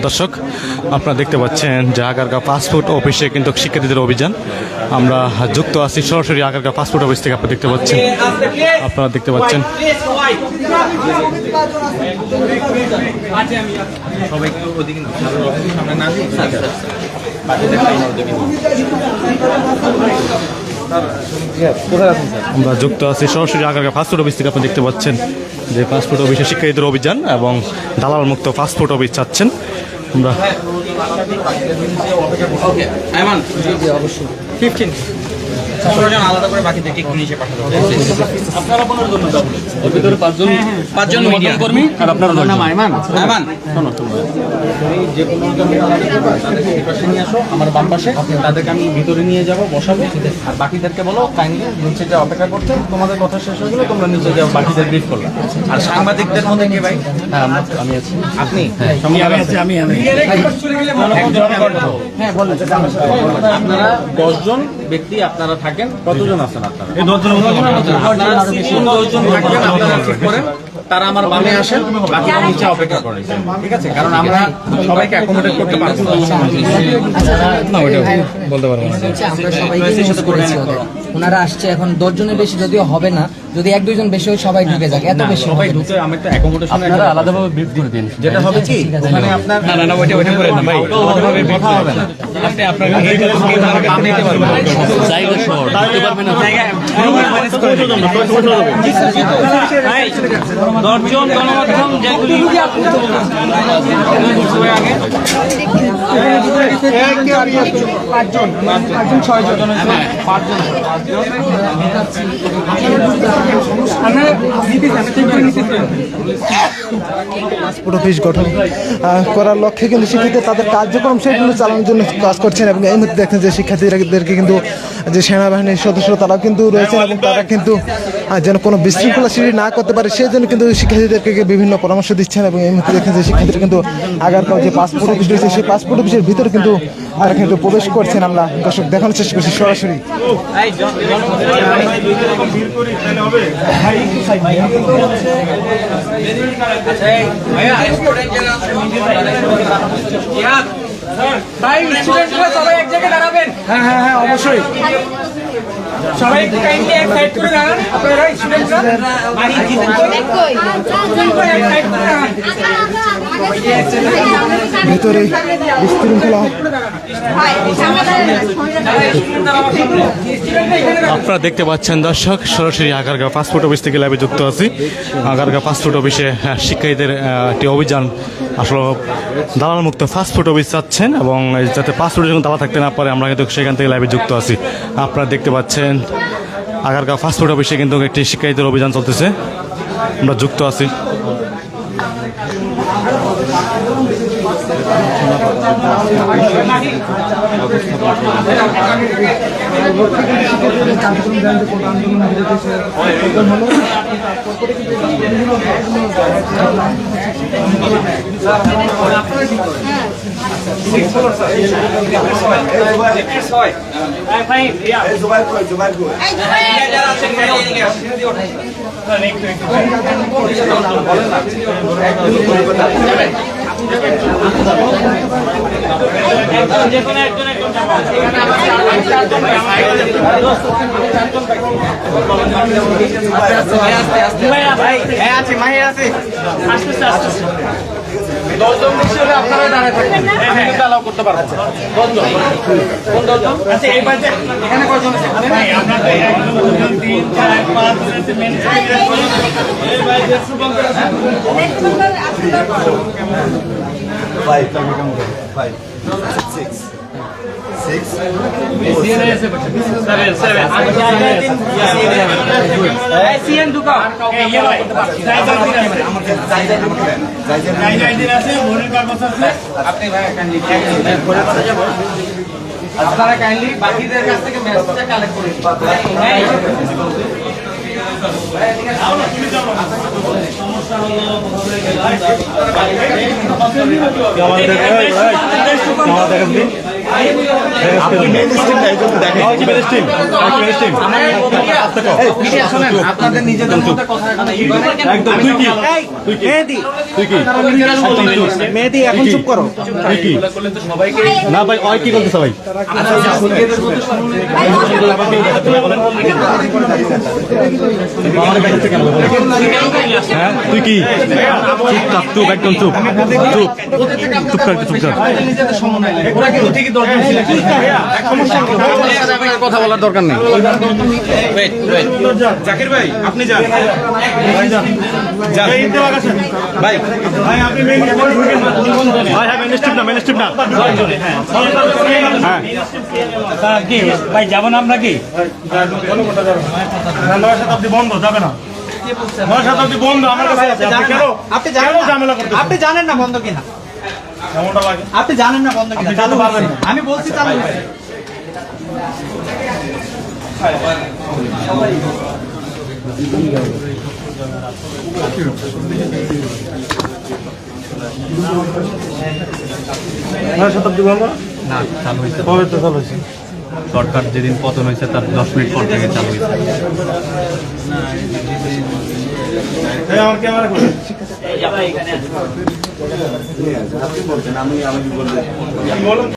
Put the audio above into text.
দর্শক, আপনারা দেখতে পাচ্ছেন যে আগারগাঁও পাসপোর্ট অফিসে কিন্তু শিক্ষার্থীদের অভিযান। আমরা যুক্ত আছি সরাসরি আগারগাঁও পাসপোর্ট অফিস থেকে। আপনারা দেখতে পাচ্ছেন আমরা যুক্ত আছি সরাসরি আগারগাঁও পাসপোর্ট অফিস থেকে। আপনি দেখতে পাচ্ছেন যে পাসপোর্ট অফিসে শিক্ষার্থীদের অভিযান এবং দালাল মুক্ত পাসপোর্ট অফিস চাচ্ছেন আমরা। আলাদা করে বাকিদেরকে একটু নিচে পাঠাতে হবে। আপনারা 15 জন যাবেন। এর ভিতরে 5 জন মিডিয়া কর্মী আর আপনারা 9 জন। আয়মান যে কোনো তাদেরকে পাশে নিয়ে আসো, আমার বাম পাশে। তাদেরকে আমি ভিতরে নিয়ে যাব, বসাবো। আর বাকিদেরকে বলো কাইন্ডলি নিচে যে অপেক্ষা করতে, তোমাদের কথা শেষ হয়ে গেলে তোমরা নিচে যাও, বাকিদের ব্রিফ করবে। আর সাংবাদিকদের মধ্যে কে ভাই? হ্যাঁ আমি আছি। আপনি? আমি হ্যাঁ বলেন। আপনারা 10 জন ব্যক্তি আপনারা থাকেন। কতজন আছেন আপনারা? এই 10 জন। আপনারা 10 জন থাকবেন, আপনারা ঠিক করেন। তারা আমার বামে আসেন, বাকিরা নিচে অপেক্ষা করেন, ঠিক আছে? কারণ আমরা সবাইকে অ্যাকোমোডেট করতে পারবো না। ওইটা বলতে পারবো না। আমরা সবাইকে নিউজ করেছি ওনারা আসছে। এখন 10 জনের বেশি যদিও হবে না, যদি 1-2 জন বেশি হয় সবাই ঢুকে যাক, এত বেশি সবাই ঢুকে আমি একটা অ্যাকোমোডেশন আপনারা আলাদাভাবে ব্রিফ করে দিন। যেটা হবে কি ওখানে আপনার না ওইটা করে না ভাই, আলাদাভাবে কথা হবে না। আপনি আপনার বাম নিতে পারবেন, জায়গা শর্ট দিতে পারবেন না। ভাই 10 জন গণমাধ্যম যেগুলি পাসপোর্ট অফিস গঠন করার লক্ষ্যে কিন্তু শিক্ষার্থীরা তাদের কার্যক্রম সেগুলো চালানোর জন্য কাজ করছেন। এবং এই মুহূর্তে দেখছেন যে শিক্ষার্থীদেরকে কিন্তু যে সেনাবাহিনীর সদস্যরা তারাও কিন্তু রয়েছেন এবং তারা কিন্তু যেন কোনো বিশৃঙ্খলা সৃষ্টি না করতে পারে সেই জন্য কিন্তু শিক্ষার্থীদেরকে বিভিন্ন পরামর্শ দিচ্ছেন। এবং এই মুহূর্তে দেখছেন যে শিক্ষার্থীরা কিন্তু আগারগাঁও যে পাসপোর্ট অফিস রয়েছে সেই পাসপোর্ট অফিসের ভিতরে কিন্তু তারা কিন্তু প্রবেশ করছেন। আমরা দর্শক দেখানোর চেষ্টা করছি সরাসরি। সবাই এক জায়গায় দাঁড়াবেন। হ্যাঁ অবশ্যই সবাই কাইন্ডলি এক সাইড করে দাঁড়ান। আপনারা স্টুডেন্টরা ভিতরে বিশৃঙ্খলা। আপনারা দেখতে পাচ্ছেন দর্শক, সরাসরি আগারগাঁও পাসপোর্ট অফিস থেকে লাইভে যুক্ত আছি। আগারগাঁও পাসপোর্ট অফিসে শিক্ষার্থীদের একটি অভিযান, আসলে দালাল মুক্ত পাসপোর্ট অফিস চাচ্ছেন এবং যাতে পাসপোর্টের জন্য দালাল থাকতে না পারে, আমরা কিন্তু সেখান থেকে লাইভে যুক্ত আছি। আপনারা দেখতে পাচ্ছেন আগারগাঁও পাসপোর্ট অফিসে কিন্তু একটি শিক্ষার্থীদের অভিযান চলতেছে, আমরা যুক্ত আছি। আপনারা দাঁড়ায় থাকবেন, অ্যালাউ করতে পারবো। 10 জন। কোন 10 জন? আচ্ছা এই পাশে এখানে কয়জন আছে? আপনারা 1 2 3 4 5 মেন এই বাইরে শুভঙ্কর আছে। 5 6 6 সিএন ঢুকা আপনি ভাই কাইন্ডলি আপনারা কাইন্ডলি বাকিদের কাছ থেকে মেসেজটা কালেক্ট করে সমস্যা হলো আপনি মেন স্ট্রিম না, এই জন্য দেখেন। মিডিয়া শোনেন, আপনাদের নিজেদের মধ্যে কথা একদম তুই কি তুই কি মেহেদি এখন চুপ করো। তুই কি না ভাই ওই কি বলতেছে ভাই হ্যাঁ তুই কি চুপ একদম চুপ চুপ চুপ কর চুপ কর কথা বলার দরকার নেই। জাকির ভাই আপনি যান ভাই ভাই যাবো না আমরা কি বন্ধ যাবে না বন্ধ আমার কাছে আছে আপনি জানেন না বন্ধ কিনা, আপনি জানেন না বন্ধ কিনা, চালু পারবেন না। আমি বলছি চালু হয়েছে। সরকার যেদিন পতন হয়েছে তার 10 মিনিট পর থেকে চালু হয়েছে। আপনি বলছেন, আমি বলবো